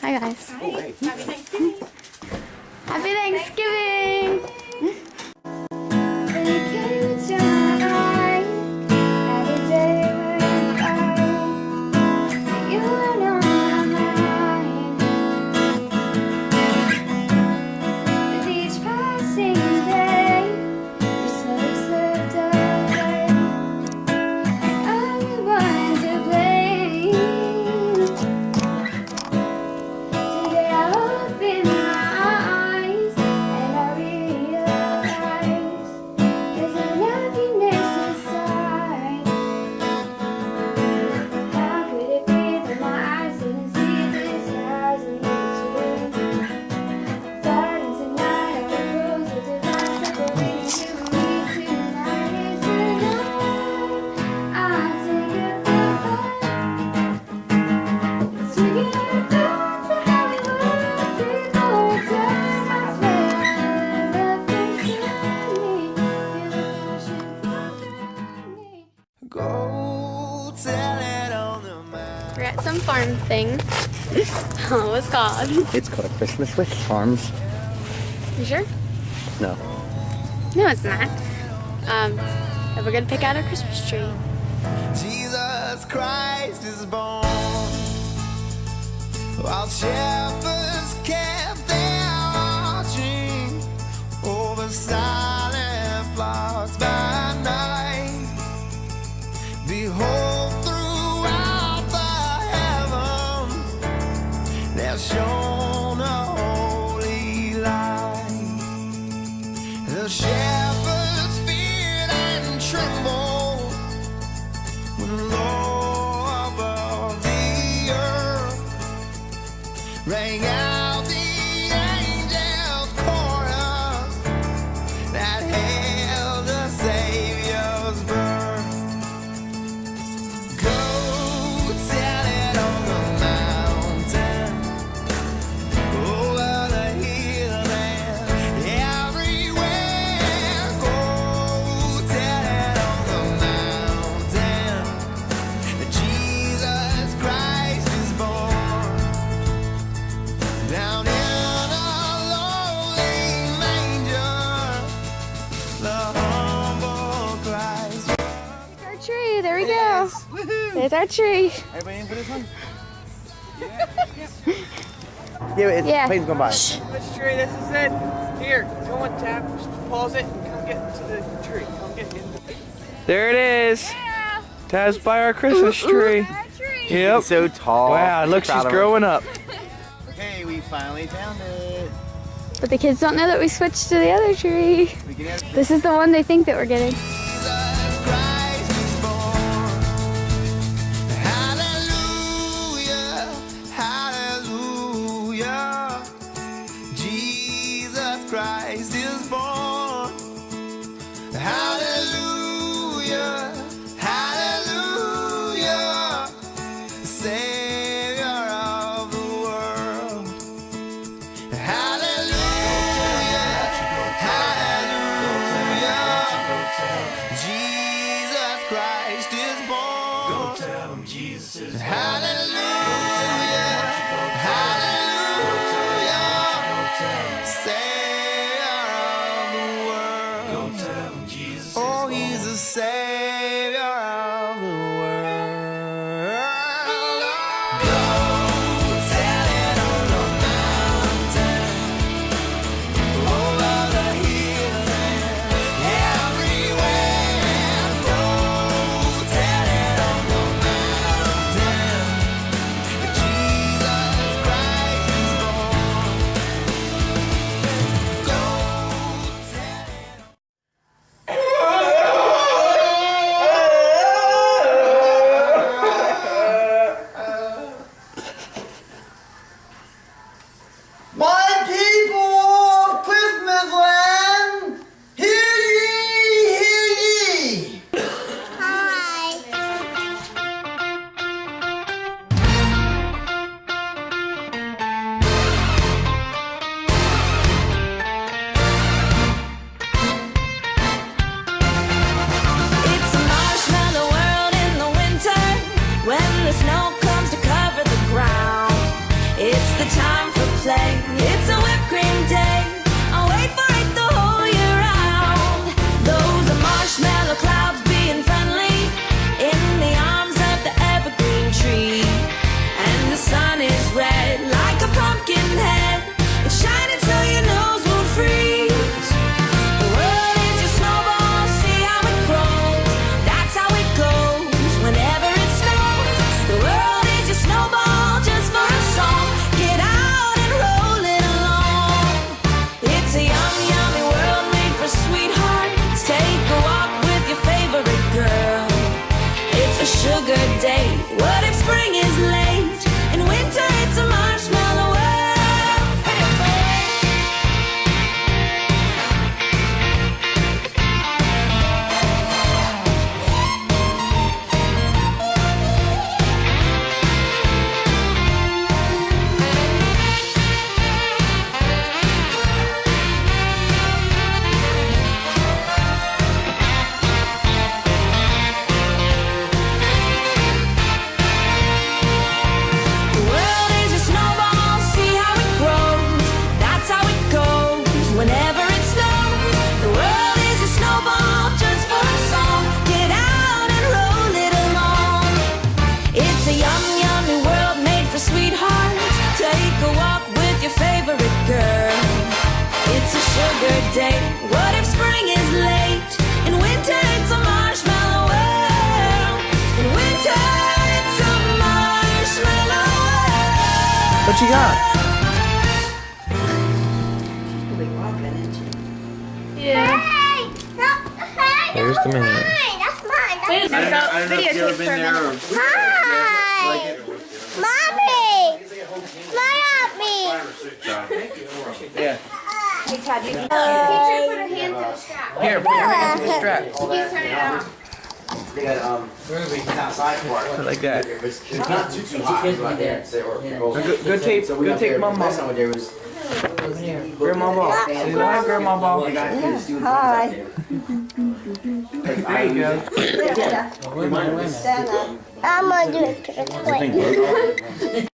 Hi guys. Oh, hey. Happy Thanksgiving. Happy Thanksgiving! We're at some farm thing. Oh, what's it called? It's called a Christmas with Farms. You sure? No. No, it's not. And we're gonna pick out a Christmas tree. Jesus Christ is born, while shepherds kept their watching over silent flocks by night. Behold, throughout the heavens there shone a holy light. The shepherds feared and trembled when low above the earth rang out the angels' chorus that hailed the Savior's birth. Go tell it on the mountain, over the hill and everywhere. Go tell it on the mountain that Jesus Christ is born. Down in a lowly manger, the humble Christ. There's our tree. There we go. There's our tree. Everybody in for this one? Yeah, it's Yeah. plane's going by. Christmas tree, this is it. Here, go and tap, pause it, and come get into the tree. Come get in. There it is. Taz by our Christmas tree. Yep. It's so tall. Wow, look, Proud she's of her. growing up. Hey, we finally found it. But the kids don't know that we switched to the other tree. We can have This is the one they think that we're getting. Jesus Christ is born. Hallelujah, hallelujah. Jesus Christ is born. Hallelujah, hallelujah. Savior of the world. Hallelujah, hallelujah. Jesus Christ is born. Go tell him Jesus is born. Hallelujah, hallelujah. Savior of the world. Go tell him Jesus. Oh, he's the Savior of the world. Go tell it on the mountain, over the hills and everywhere. Go tell it on the mountain that Jesus Christ is born. Go tell it. My people of Christmas land, hear ye, hear ye. It's a marshmallow world in the winter when the snow comes to cover the ground. It's the time play. It's a whipped cream day. I'll wait for it the whole year round. Those are marshmallow clouds being friendly in the arms of the evergreen tree. And the sun is red like a pumpkin head. It's shining so your nose won't freeze. The world is your snowball, see how it grows. That's how it goes whenever it snows. The world is your snowball just for a song. Get out and roll it along. It's a yummy, yummy world made for sweethearts. Take a walk with your favorite girl. It's a sugar day. What if spring is late? In winter it's a marshmallow world. The world is your snowball, see how it grows. That's how it goes whenever it snows. The world is your snowball just for a song. Get out and roll it along. It's a yummy, yummy world made for sweethearts. Take a walk with your favorite girl. It's a sugar day. What if spring is late? In winter it's a marshmallow world. In winter it's a marshmallow world. What you got? Yeah. There's the man. That's mine. Wait a minute. I don't know if you've ever been there or Mine. Mommy. Yeah. Teacher, put a hand to the strap. Here, put your hand to the strap. You turn it on. They got outside part. Like that. It's not too hot. Good tape. Good tape, Mama. Grandma ball. Say hi, Grandma ball. Hi. There you go. I'm gonna do it.